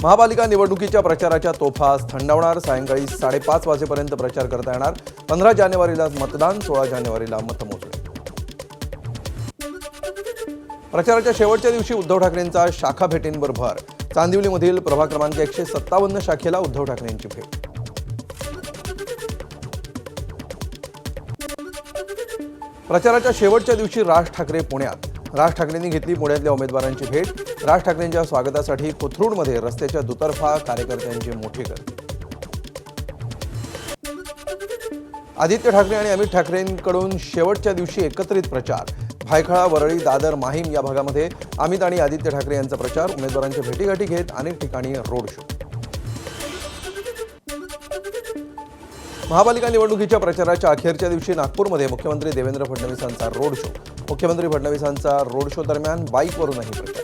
महापालिका निवडणुकीच्या प्रचाराच्या तोफा थंडावणार. सायंकाळी 5:30 वाजेपर्यंत प्रचार करता येणार. 15 जानेवारीला मतदान, 16 जानेवारीला मतमोजणी. प्रचाराच्या शेवटच्या दिवशी उद्धव ठाकरेंचा शाखा भेटींवर भर. चांदिवलीमधील प्रभाग क्रमांक 157 शाखेला उद्धव ठाकरेंची भेट. प्रचाराच्या शेवटच्या दिवशी राज ठाकरे पुण्यात. राज ठाकरेंनी घेतली पुण्यातल्या उमेदवारांची भेट. राज ठाकरेंच्या स्वागतासाठी कोथरूडमध्ये रस्त्याच्या दुतर्फा कार्यकर्त्यांची मोठी गर्दी. आदित्य ठाकरे आणि अमित ठाकरेंकडून शेवटच्या दिवशी एकत्रित प्रचार. भायखळा, वरळी, दादर, माहीम या भागामध्ये अमित आणि आदित्य ठाकरे यांचा प्रचार. उमेदवारांच्या भेटीगाठी घेत अनेक ठिकाणी रोड शो. महापालिका निवडणुकीच्या प्रचाराच्या अखेरच्या दिवशी नागपूरमध्ये मुख्यमंत्री देवेंद्र फडणवीसांचा रोड शो. मुख्यमंत्री फडणवीसांचा रोड शो दरम्यान बाईकवरूनही प्रचार.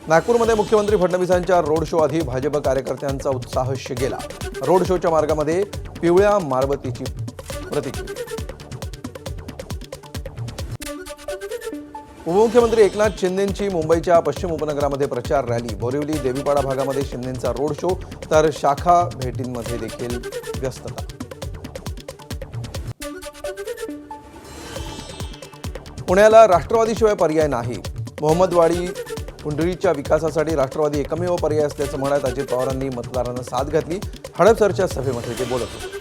नागपूरमध्ये मुख्यमंत्री फडणवीसांच्या रोड शो आधी भाजप कार्यकर्त्यांचा उत्साह शिगेला. रोड शोच्या मार्गामध्ये पिवळ्या मारबतीची प्रतिक्रिया. उपमुख्यमंत्री एकनाथ शिंदेंची मुंबईच्या पश्चिम उपनगरामध्ये प्रचार रॅली. बोरिवली, देवीपाडा भागामध्ये शिंदेंचा रोड शो, तर शाखा भेटींमध्ये देखील व्यस्तता. पुण्याला राष्ट्रवादीशिवाय पर्याय नाही. मोहम्मदवाडी पुंडरीच्या विकासासाठी राष्ट्रवादी एकमेव पर्याय असल्याचं म्हणत अजित पवारांनी मतदारांना साथ घातली. हडपसरच्या सभेमध्ये ते बोलत होते.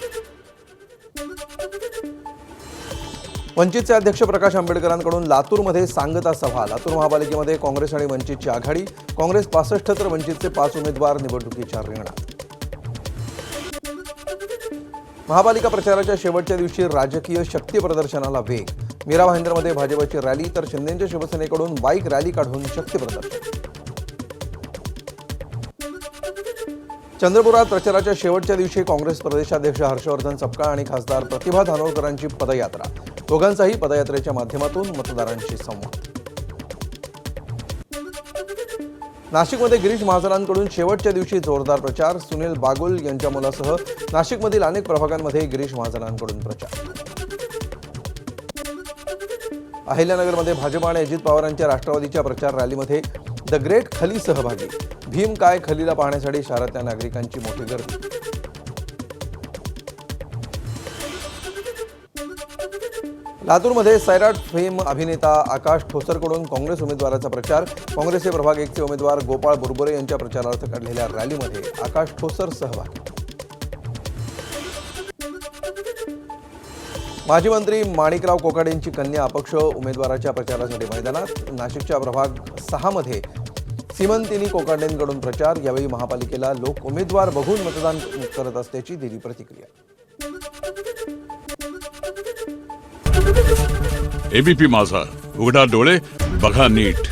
वंचितचे अध्यक्ष प्रकाश आंबेडकरांकडून लातूरमध्ये सांगता सभा. लातूर महापालिकेमध्ये काँग्रेस आणि वंचितची आघाडी. काँग्रेस 65 तर वंचितचे 5 उमेदवार निवडणुकीच्या रिंगणात. महापालिका प्रचाराच्या शेवटच्या दिवशी राजकीय शक्ती प्रदर्शनाला वेग. मीरा भाईंदरमध्ये भाजपची रॅली, तर शिंदेंच्या शिवसेनेकडून बाईक रॅली काढून शक्ती प्रदर्शन. चंद्रपुरात प्रचाराच्या शेवटच्या दिवशी काँग्रेस प्रदेशाध्यक्ष हर्षवर्धन सपकाळ आणि खासदार प्रतिभा धानोरकरांची पदयात्रा. दोघांचाही पदयात्रेच्या माध्यमातून मतदारांशी संवाद. नाशिकमध्ये गिरीश महाजनांकडून शेवटच्या दिवशी जोरदार प्रचार. सुनील बागुल यांच्या मुलासह नाशिकमधील अनेक प्रभागांमध्ये गिरीश महाजनांकडून प्रचार. अहिल्यानगरमध्ये भाजप आणि अजित पवारांच्या राष्ट्रवादीच्या प्रचार रॅलीमध्ये द ग्रेट खली सहभागी. भीम काय खलीला पाहण्यासाठी शहरातल्या नागरिकांची मोठी गर्दी. लातूरमध्ये सैराट फेम अभिनेता आकाश ठोसरकडून काँग्रेस उमेदवाराचा प्रचार. काँग्रेसचे प्रभाग 1चे उमेदवार गोपाळ बुरबुरे यांच्या प्रचारार्थ काढलेल्या रॅलीमध्ये आकाश ठोसर सहभागी. माजी मंत्री माणिकराव कोकाटेंची कन्या अपक्ष उमेदवाराच्या प्रचारासाठी मैदानात. नाशिकच्या प्रभाग 6 मध्ये सीमंतिनी कोकाटेंकडून प्रचार. यावेळी महापालिकेला लोक उमेदवार बघून मतदान करत असल्याची दिली प्रतिक्रिया. एबीपी माझा, उघडा डोळे बघा नीट.